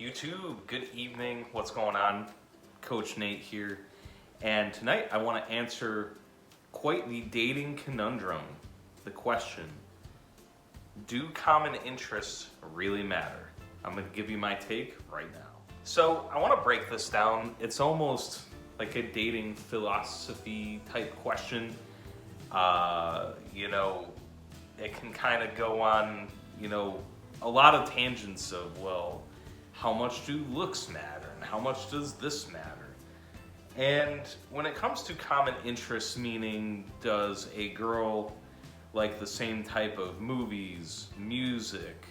YouTube, good evening. What's going on? Coach Nate here. And tonight I want to answer quite the dating conundrum. The question, do common interests really matter? I'm going to give you my take right now. So I want to break this down. It's almost like a dating philosophy type question. It can kind of go on, a lot of tangents of, well, how much do looks matter and how much does this matter? And when it comes to common interests, meaning does a girl like the same type of movies, music,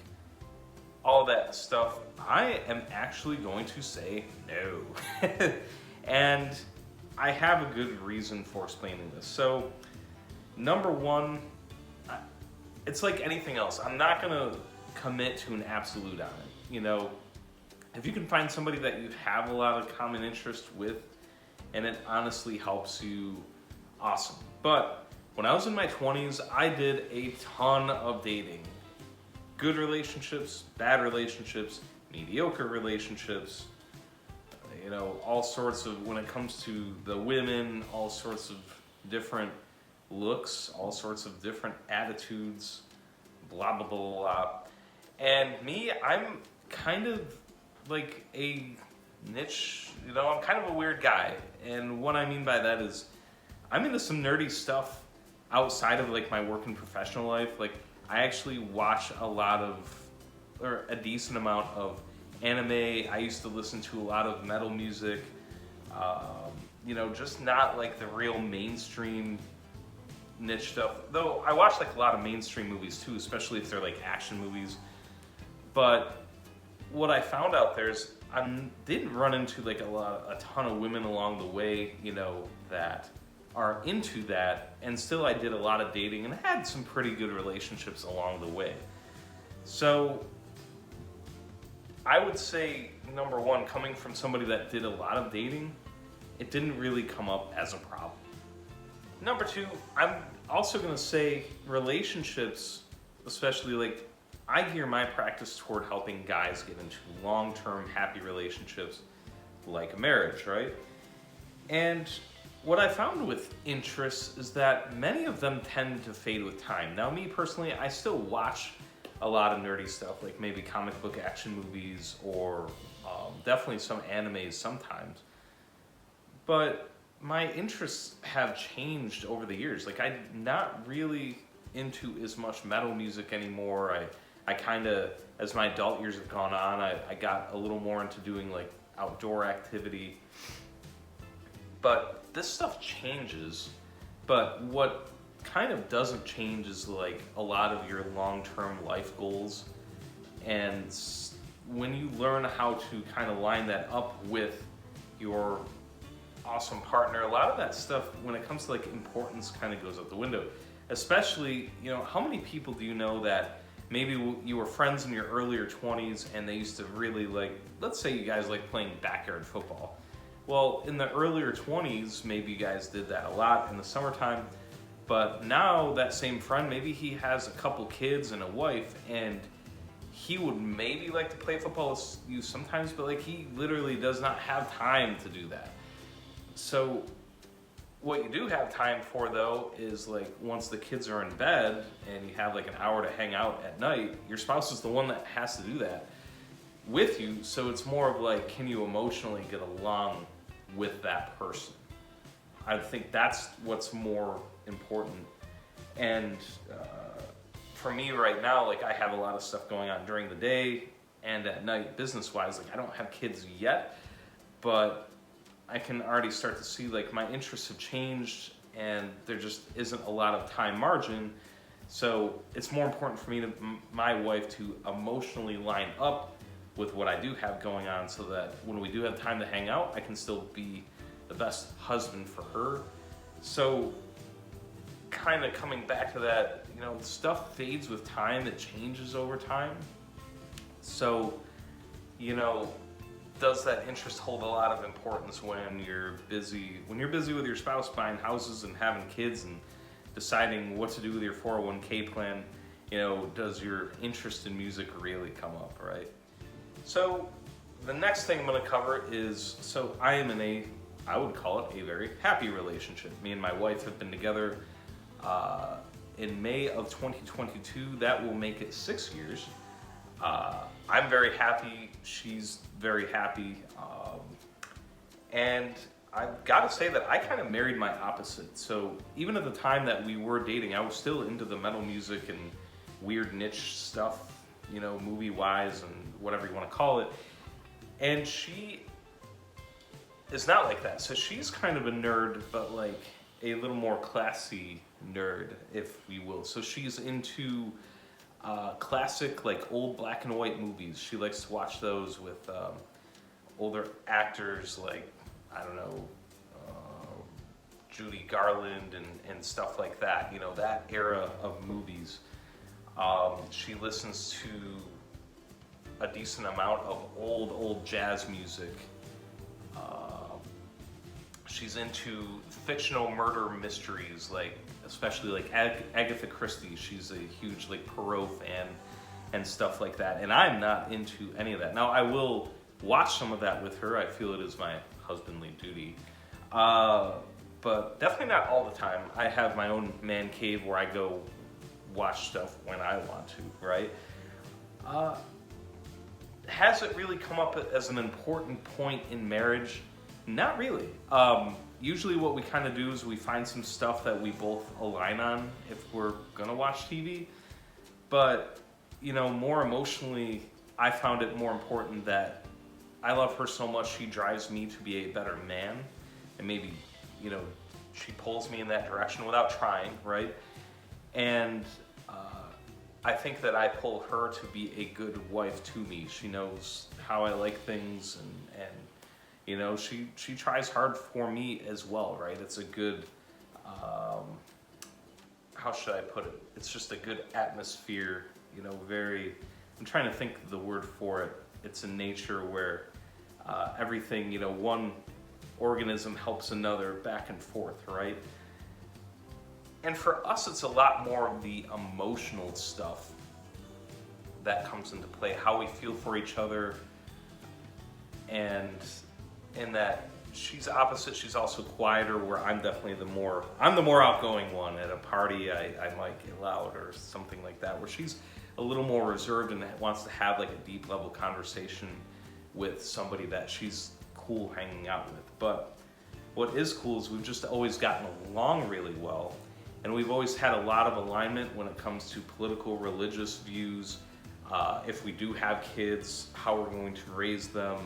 all that stuff, I am actually going to say no. And I have a good reason for explaining this. So, number one, it's like anything else. I'm not going to commit to an absolute on it. If you can find somebody that you have a lot of common interest with and it honestly helps you, awesome. But when I was in my 20s, I did a ton of dating. Good relationships, bad relationships, mediocre relationships, all sorts of, when it comes to the women, all sorts of different looks, all sorts of different attitudes, blah, blah, blah, blah. And me, I'm kind of like a niche, I'm kind of a weird guy. And what I mean by that is I'm into some nerdy stuff outside of like my work and professional life. Like I actually watch a decent amount of anime. I used to listen to a lot of metal music, just not like the real mainstream niche stuff. Though I watch like a lot of mainstream movies too, especially if they're like action movies. But what I found out there is I didn't run into like a ton of women along the way, that are into that, and still I did a lot of dating and had some pretty good relationships along the way. So I would say, number one, coming from somebody that did a lot of dating, it didn't really come up as a problem. Number two, I'm also going to say relationships, especially like I gear my practice toward helping guys get into long-term happy relationships like a marriage, right? And what I found with interests is that many of them tend to fade with time. Now, me personally, I still watch a lot of nerdy stuff, like maybe comic book action movies or definitely some animes sometimes. But my interests have changed over the years. Like I'm not really into as much metal music anymore. I kind of, as my adult years have gone on, I got a little more into doing like outdoor activity. But this stuff changes. But what kind of doesn't change is like a lot of your long-term life goals. And when you learn how to kind of line that up with your awesome partner, a lot of that stuff, when it comes to like importance, kind of goes out the window. Especially, how many people do you know that maybe you were friends in your earlier 20s and they used to really like, let's say you guys like playing backyard football. Well, in the earlier 20s, maybe you guys did that a lot in the summertime, but now that same friend, maybe he has a couple kids and a wife, and he would maybe like to play football with you sometimes, but like he literally does not have time to do that. So what you do have time for though is like once the kids are in bed and you have like an hour to hang out at night, your spouse is the one that has to do that with you. So it's more of like, can you emotionally get along with that person? I think that's what's more important. And for me right now, like I have a lot of stuff going on during the day and at night business-wise. Like I don't have kids yet, but I can already start to see like my interests have changed and there just isn't a lot of time margin. So it's more important for me to my wife to emotionally line up with what I do have going on so that when we do have time to hang out, I can still be the best husband for her. So kind of coming back to that, stuff fades with time, it changes over time. So, does that interest hold a lot of importance when you're busy with your spouse buying houses and having kids and deciding what to do with your 401k plan? Does your interest in music really come up, right? So the next thing I'm going to cover is, so I am in I would call it a very happy relationship. Me and my wife have been together in May of 2022. That will make it 6 years. I'm very happy. She's very happy. And I've got to say that I kind of married my opposite. So even at the time that we were dating, I was still into the metal music and weird niche stuff, you know, movie-wise and whatever you want to call it. And she is not like that. So she's kind of a nerd, but like a little more classy nerd, if we will. So she's into classic, like old black and white movies. She likes to watch those with older actors like, I don't know, Judy Garland and stuff like that, you know, that era of movies. She listens to a decent amount of old jazz music. She's into fictional murder mysteries, like especially like Agatha Christie. She's a huge like Poirot fan and stuff like that. And I'm not into any of that. Now I will watch some of that with her. I feel it is my husbandly duty. But definitely not all the time. I have my own man cave where I go watch stuff when I want to, right? Has it really come up as an important point in marriage? Not really. Usually what we kind of do is we find some stuff that we both align on if we're gonna watch TV. But, you know, more emotionally, I found it more important that I love her so much she drives me to be a better man. And maybe, you know, she pulls me in that direction without trying, right? And I think that I pull her to be a good wife to me. She knows how I like things, and you know, she tries hard for me as well, right? It's a good, how should I put it? It's just a good atmosphere, you know, I'm trying to think of the word for it. It's a nature where everything, you know, one organism helps another back and forth, right? And for us, it's a lot more of the emotional stuff that comes into play, how we feel for each other, and in that she's opposite, she's also quieter, where I'm definitely the more outgoing one. At a party, I might get loud or something like that, where she's a little more reserved and wants to have like a deep level conversation with somebody that she's cool hanging out with. But what is cool is we've just always gotten along really well. And we've always had a lot of alignment when it comes to political, religious views, if we do have kids, how we're going to raise them,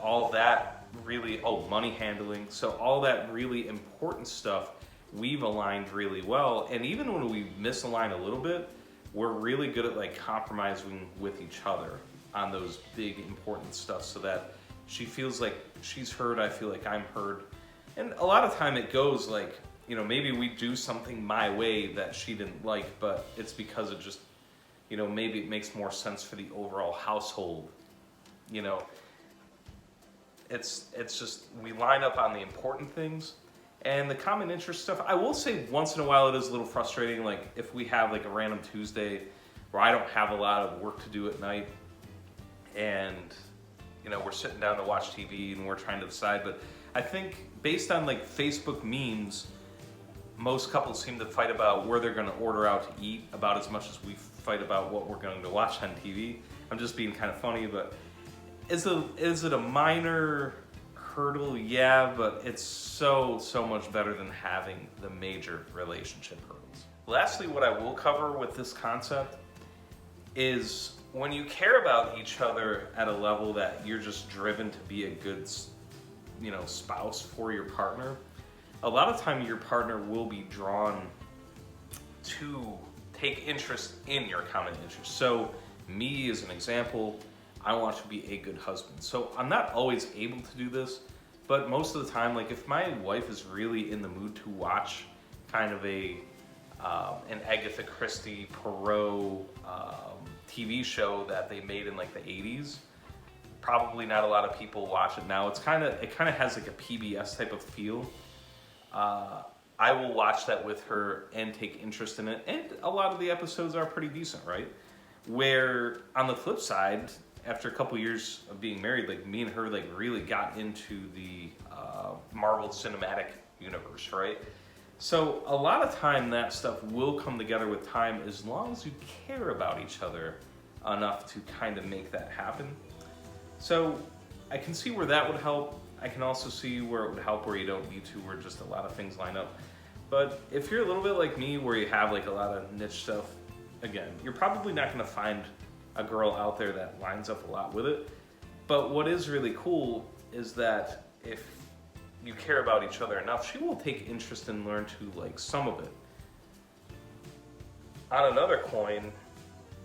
all that really, money handling. So all that really important stuff, we've aligned really well. And even when we misalign a little bit, we're really good at like compromising with each other on those big important stuff, so that she feels like she's heard, I feel like I'm heard. And a lot of time it goes like, you know, maybe we do something my way that she didn't like, but it's because it just, you know, maybe it makes more sense for the overall household. You know, it's just, we line up on the important things. And the common interest stuff, I will say once in a while it is a little frustrating, like if we have like a random Tuesday where I don't have a lot of work to do at night, and, you know, we're sitting down to watch TV and we're trying to decide. But I think based on like Facebook memes, most couples seem to fight about where they're going to order out to eat about as much as we fight about what we're going to watch on TV. I'm just being kind of funny, but is it a minor hurdle? Yeah, but it's so much better than having the major relationship hurdles. Lastly, what I will cover with this concept is when you care about each other at a level that you're just driven to be a good, you know, spouse for your partner, a lot of time your partner will be drawn to take interest in your common interests. So me as an example, I want to be a good husband. So I'm not always able to do this, but most of the time, like if my wife is really in the mood to watch kind of an Agatha Christie, Poirot TV show that they made in like the 80s, probably not a lot of people watch it now. It kind of has like a PBS type of feel. I will watch that with her and take interest in it, and a lot of the episodes are pretty decent, right? Where on the flip side, after a couple years of being married, like me and her like really got into the Marvel Cinematic Universe, right? So a lot of time that stuff will come together with time as long as you care about each other enough to kind of make that happen. So I can see where that would help. I can also see where it would help where you don't need to, where just a lot of things line up. But if you're a little bit like me, where you have like a lot of niche stuff, again, you're probably not gonna find a girl out there that lines up a lot with it. But what is really cool is that if you care about each other enough, she will take interest and learn to like some of it. On another coin,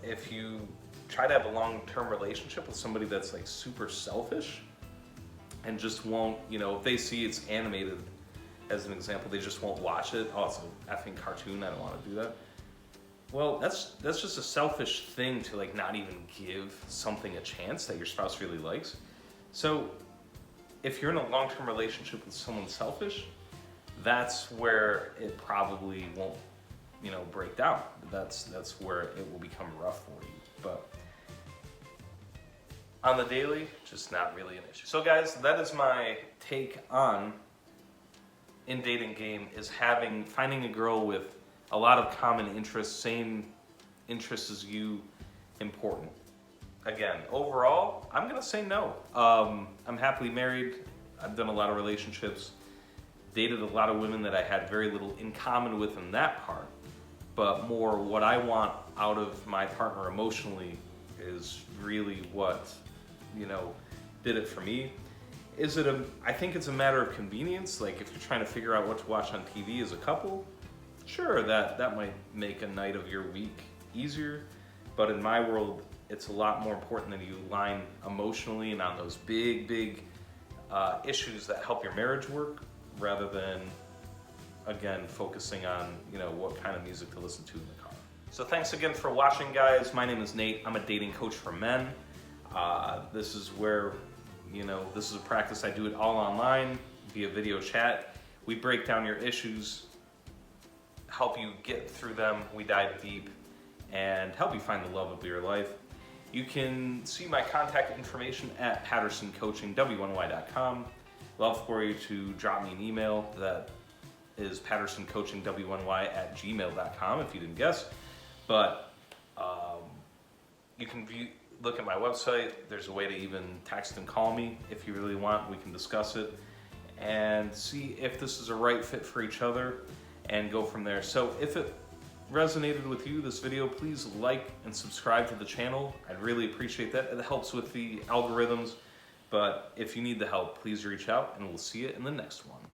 if you try to have a long-term relationship with somebody that's like super selfish and just won't, you know, if they see it's animated as an example, they just won't watch it. Oh, it's an effing cartoon, I don't want to do that. Well, that's just a selfish thing to like not even give something a chance that your spouse really likes. So if you're in a long-term relationship with someone selfish, that's where it probably won't, you know, break down. That's where it will become rough for you. But on the daily, just not really an issue. So guys, that is my take on in dating game, is finding a girl with a lot of common interests, same interests as you, important. Again, overall, I'm gonna say no. I'm happily married. I've done a lot of relationships, dated a lot of women that I had very little in common with in that part, but more what I want out of my partner emotionally is really what, you know, did it for me. I think it's a matter of convenience. Like if you're trying to figure out what to watch on TV as a couple, sure, that might make a night of your week easier. But in my world, it's a lot more important that you align emotionally and on those big issues that help your marriage work, rather than, again, focusing on, you know, what kind of music to listen to in the car. So thanks again for watching, guys. My name is Nate. I'm a dating coach for men. This is where, you know, this is a practice. I do it all online via video chat. We break down your issues, help you get through them. We dive deep and help you find the love of your life. You can see my contact information at pattersoncoachingw1y.com. Love for you to drop me an email. That is pattersoncoachingw1y@gmail.com if you didn't guess. But you can look at my website. There's a way to even text and call me if you really want. We can discuss it and see if this is a right fit for each other and go from there. So if it resonated with you, this video, please like and subscribe to the channel. I'd really appreciate that. It helps with the algorithms. But if you need the help, please reach out and we'll see you in the next one.